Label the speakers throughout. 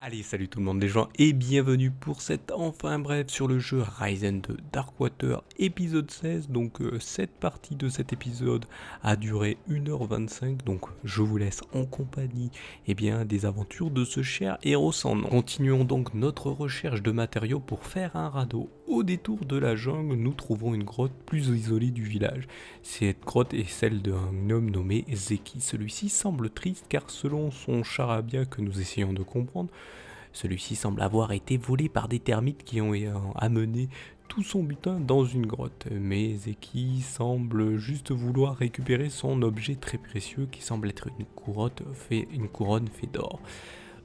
Speaker 1: Allez, salut tout le monde les gens et bienvenue pour cette enfin bref sur le jeu Ryzen 2 Darkwater épisode 16. Donc cette partie de cet épisode a duré 1h25, donc je vous laisse en compagnie des aventures de ce cher héros sans nom. Continuons donc notre recherche de matériaux pour faire un radeau. Au détour de la jungle, nous trouvons une grotte plus isolée du village. Cette grotte est celle d'un homme nommé Zeki. Celui-ci semble triste car selon son charabia que nous essayons de comprendre, celui-ci semble avoir été volé par des termites qui ont amené tout son butin dans une grotte. Mais Zeki semble juste vouloir récupérer son objet très précieux qui semble être une couronne faite d'or.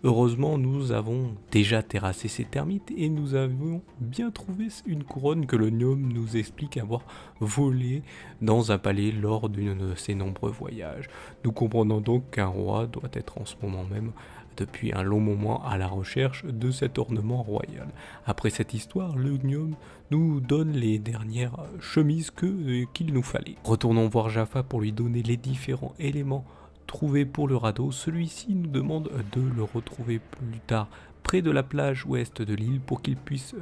Speaker 1: Heureusement, nous avons déjà terrassé ces termites et nous avons bien trouvé une couronne que le gnome nous explique avoir volée dans un palais lors d'un de ses nombreux voyages. Nous comprenons donc qu'un roi doit être en ce moment même depuis un long moment à la recherche de cet ornement royal. Après cette histoire, le gnome nous donne les dernières chemises qu'il nous fallait. Retournons voir Jaffa pour lui donner les différents éléments trouvés pour le radeau. Celui-ci nous demande de le retrouver plus tard près de la plage ouest de l'île pour qu'il puisse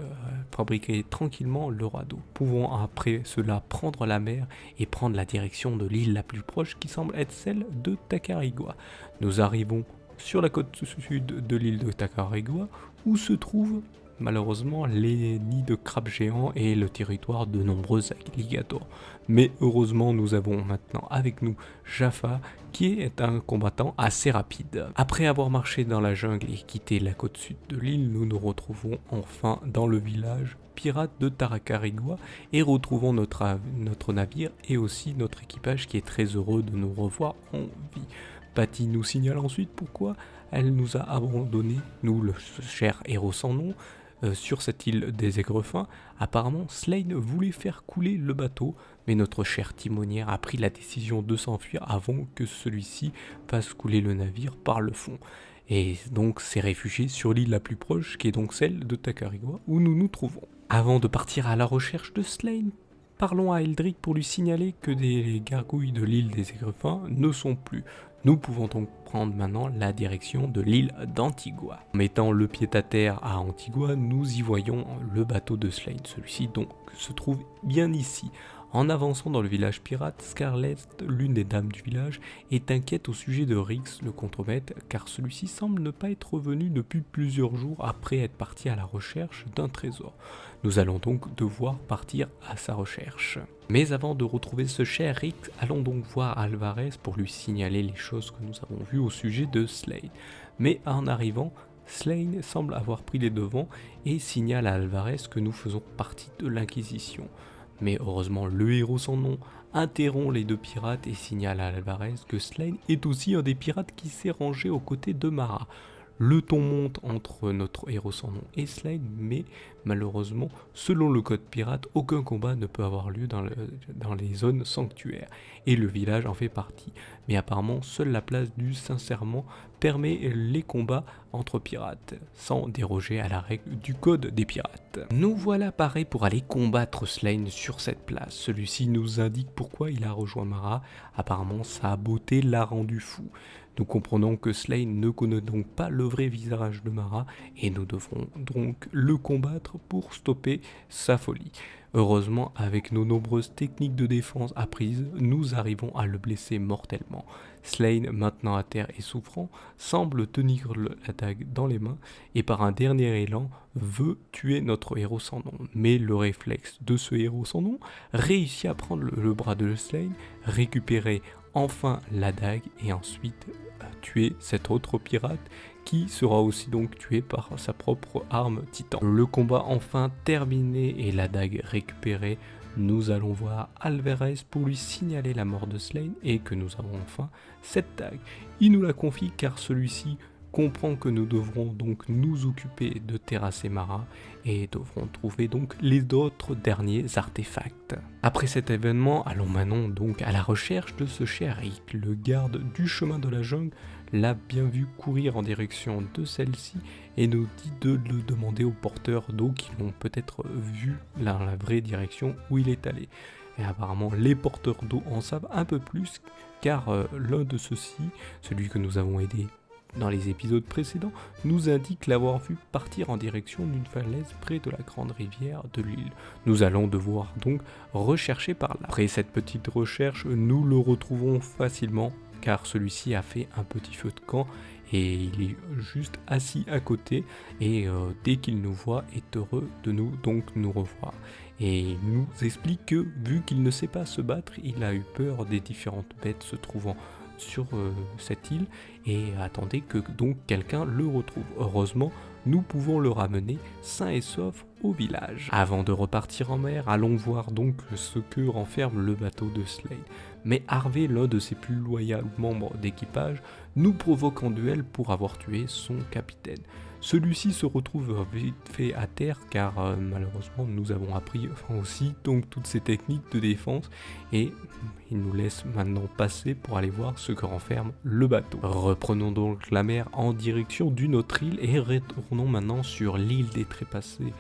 Speaker 1: fabriquer tranquillement le radeau. Pouvons après cela prendre la mer et prendre la direction de l'île la plus proche qui semble être celle de Tacarigua. Nous arrivons sur la côte sud de l'île de Tacarigua où se trouvent malheureusement les nids de crabes géants et le territoire de nombreux alligators. Mais heureusement nous avons maintenant avec nous Jaffa qui est un combattant assez rapide. Après avoir marché dans la jungle et quitté la côte sud de l'île, nous nous retrouvons enfin dans le village pirate de Tacarigua et retrouvons notre navire et aussi notre équipage qui est très heureux de nous revoir en vie. Patty nous signale ensuite pourquoi elle nous a abandonnés, nous le cher héros sans nom, sur cette île des Aigrefins. Apparemment, Slane voulait faire couler le bateau, mais notre cher timonière a pris la décision de s'enfuir avant que celui-ci fasse couler le navire par le fond. Et donc s'est réfugié sur l'île la plus proche, qui est donc celle de Tacarigua, où nous nous trouvons. Avant de partir à la recherche de Slane, parlons à Eldrick pour lui signaler que des gargouilles de l'île des Aigrefins ne sont plus. Nous pouvons donc prendre maintenant la direction de l'île d'Antigua. En mettant le pied-à-terre à Antigua, nous y voyons le bateau de Slane. Celui-ci donc se trouve bien ici. En avançant dans le village pirate, Scarlett, l'une des dames du village, est inquiète au sujet de Rix, le contremaître, car celui-ci semble ne pas être revenu depuis plusieurs jours après être parti à la recherche d'un trésor. Nous allons donc devoir partir à sa recherche. Mais avant de retrouver ce cher Rix, allons donc voir Alvarez pour lui signaler les choses que nous avons vues au sujet de Slane. Mais en arrivant, Slane semble avoir pris les devants et signale à Alvarez que nous faisons partie de l'Inquisition. Mais heureusement, le héros sans nom interrompt les deux pirates et signale à Alvarez que Slane est aussi un des pirates qui s'est rangé aux côtés de Mara. Le ton monte entre notre héros sans nom et Slane, mais malheureusement, selon le code pirate, aucun combat ne peut avoir lieu dans les zones sanctuaires, et le village en fait partie. Mais apparemment, seule la place du Saint-Serment permet les combats entre pirates, sans déroger à la règle du code des pirates. Nous voilà parés pour aller combattre Slane sur cette place. Celui-ci nous indique pourquoi il a rejoint Mara. Apparemment, sa beauté l'a rendu fou. Nous comprenons que Slane ne connaît donc pas le vrai visage de Mara et nous devrons donc le combattre pour stopper sa folie. Heureusement, avec nos nombreuses techniques de défense apprises, nous arrivons à le blesser mortellement. Slane, maintenant à terre et souffrant, semble tenir la dague dans les mains et par un dernier élan veut tuer notre héros sans nom. Mais le réflexe de ce héros sans nom réussit à prendre le bras de Slane, récupérer enfin la dague et ensuite tuer cet autre pirate qui sera aussi donc tué par sa propre arme titan. Le combat enfin terminé et la dague récupérée, nous allons voir Alvarez pour lui signaler la mort de Slane et que nous avons enfin cette dague. Il nous la confie car celui-ci comprend que nous devrons donc nous occuper de terrasser Mara et devrons trouver donc les autres derniers artefacts. Après cet événement, allons maintenant donc à la recherche de ce cher Rick. Le garde du chemin de la jungle l'a bien vu courir en direction de celle-ci et nous dit de le demander aux porteurs d'eau qui l'ont peut-être vu dans la vraie direction où il est allé. Et apparemment les porteurs d'eau en savent un peu plus car l'un de ceux-ci, celui que nous avons aidé dans les épisodes précédents, nous indique l'avoir vu partir en direction d'une falaise près de la grande rivière de l'île. Nous allons devoir donc rechercher par là. Après cette petite recherche, nous le retrouvons facilement car celui-ci a fait un petit feu de camp et il est juste assis à côté et dès qu'il nous voit est heureux de nous revoir. Et il nous explique que vu qu'il ne sait pas se battre, il a eu peur des différentes bêtes se trouvant sur cette île et attendait que donc quelqu'un le retrouve. Heureusement, nous pouvons le ramener sain et sauf au village. Avant de repartir en mer, allons voir donc ce que renferme le bateau de Slade. Mais Harvey, l'un de ses plus loyaux membres d'équipage, nous provoque en duel pour avoir tué son capitaine. Celui-ci se retrouve vite fait à terre car malheureusement nous avons appris aussi donc toutes ces techniques de défense et il nous laisse maintenant passer pour aller voir ce que renferme le bateau. Reprenons donc la mer en direction d'une autre île et retournons maintenant sur l'île des Trépassés.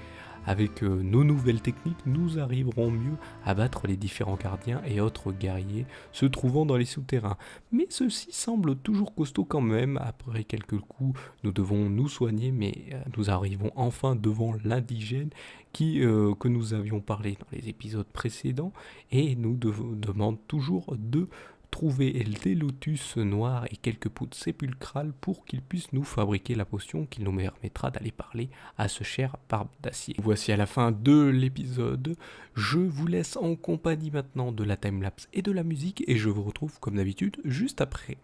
Speaker 1: Avec nos nouvelles techniques, nous arriverons mieux à battre les différents gardiens et autres guerriers se trouvant dans les souterrains. Mais ceux-ci semblent toujours costauds quand même. Après quelques coups, nous devons nous soigner, mais nous arrivons enfin devant l'indigène que nous avions parlé dans les épisodes précédents et nous demande toujours de trouver des lotus noirs et quelques poudres sépulcrales pour qu'il puisse nous fabriquer la potion qui nous permettra d'aller parler à ce cher barbe d'acier. Voici à la fin de l'épisode. Je vous laisse en compagnie maintenant de la timelapse et de la musique et je vous retrouve comme d'habitude juste après.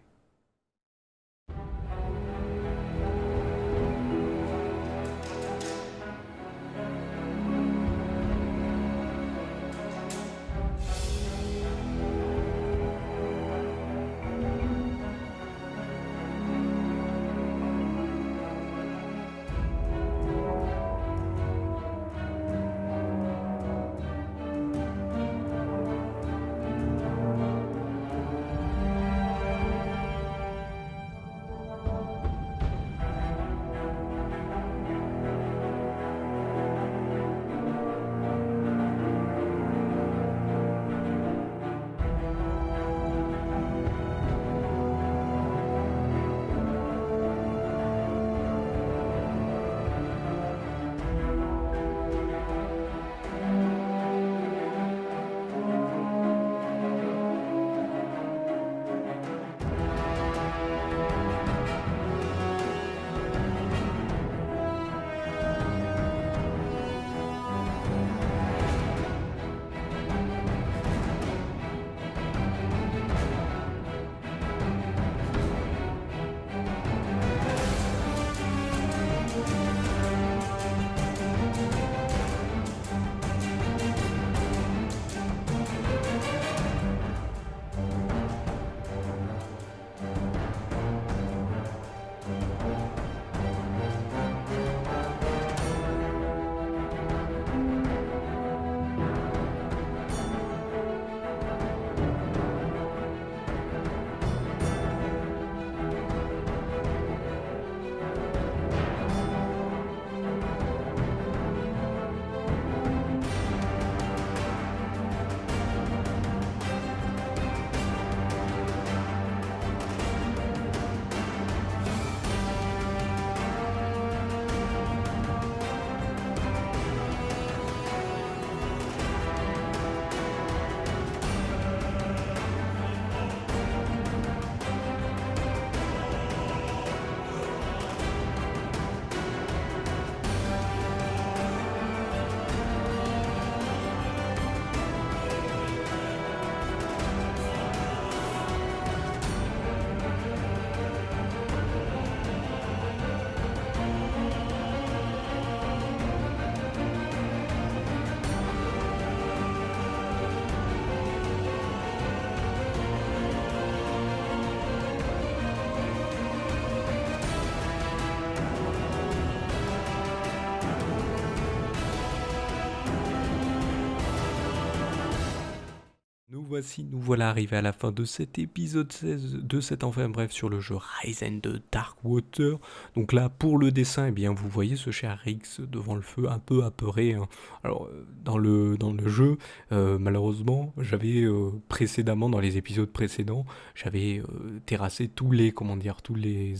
Speaker 1: voici, nous voilà arrivés à la fin de cet épisode 16 de cet enfin bref sur le jeu Risen de Darkwater. Donc là, pour le dessin, eh bien, vous voyez ce cher Rix devant le feu, un peu apeuré, hein. Alors, dans le jeu, malheureusement, j'avais précédemment, dans les épisodes précédents, j'avais terrassé tous les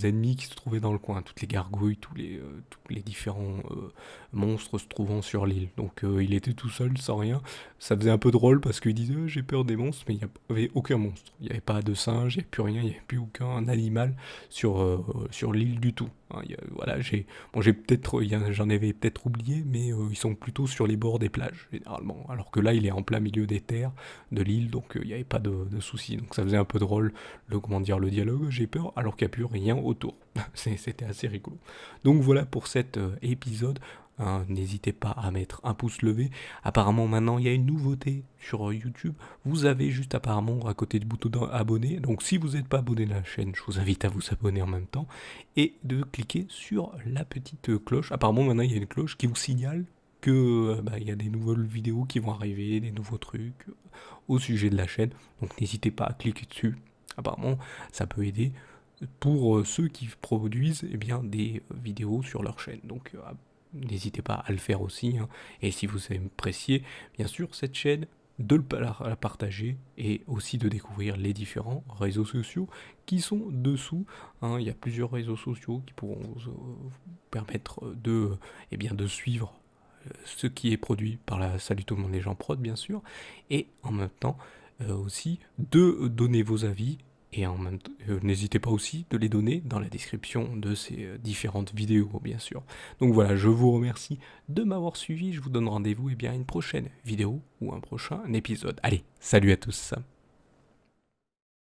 Speaker 1: ennemis qui se trouvaient dans le coin, toutes les gargouilles, tous les différents monstres se trouvant sur l'île. Donc il était tout seul, sans rien. Ça faisait un peu drôle parce qu'il disait j'ai peur des monstres, mais il n'y avait aucun monstre. Il n'y avait pas de singe, il n'y avait plus rien, il n'y avait plus aucun animal sur l'île du tout. Hein, voilà, j'en avais peut-être oublié, mais ils sont plutôt sur les bords des plages, généralement. Alors que là, il est en plein milieu des terres de l'île, donc il n'y avait pas de soucis. Donc ça faisait un peu drôle, le dialogue, j'ai peur, alors qu'il n'y a plus rien autour. C'était assez rigolo. Donc voilà pour cet épisode. Hein, n'hésitez pas à mettre un pouce levé. Apparemment maintenant il y a une nouveauté sur YouTube. Vous avez juste apparemment à côté du bouton abonner. Donc si vous n'êtes pas abonné à la chaîne, je vous invite à vous abonner en même temps et de cliquer sur la petite cloche. Apparemment maintenant il y a une cloche qui vous signale que il y a des nouvelles vidéos qui vont arriver, des nouveaux trucs au sujet de la chaîne. Donc n'hésitez pas à cliquer dessus. Apparemment ça peut aider pour ceux qui produisent des vidéos sur leur chaîne. Donc n'hésitez pas à le faire aussi, hein. Et si vous appréciez, bien sûr, cette chaîne, de la partager et aussi de découvrir les différents réseaux sociaux qui sont dessous, hein. Il y a plusieurs réseaux sociaux qui pourront vous permettre de suivre ce qui est produit par la Salut tout le monde les gens prod, bien sûr, et en même temps aussi de donner vos avis. Et en même temps, n'hésitez pas aussi de les donner dans la description de ces différentes vidéos, bien sûr. Donc voilà, je vous remercie de m'avoir suivi. Je vous donne rendez-vous à une prochaine vidéo ou un prochain épisode. Allez, salut à tous.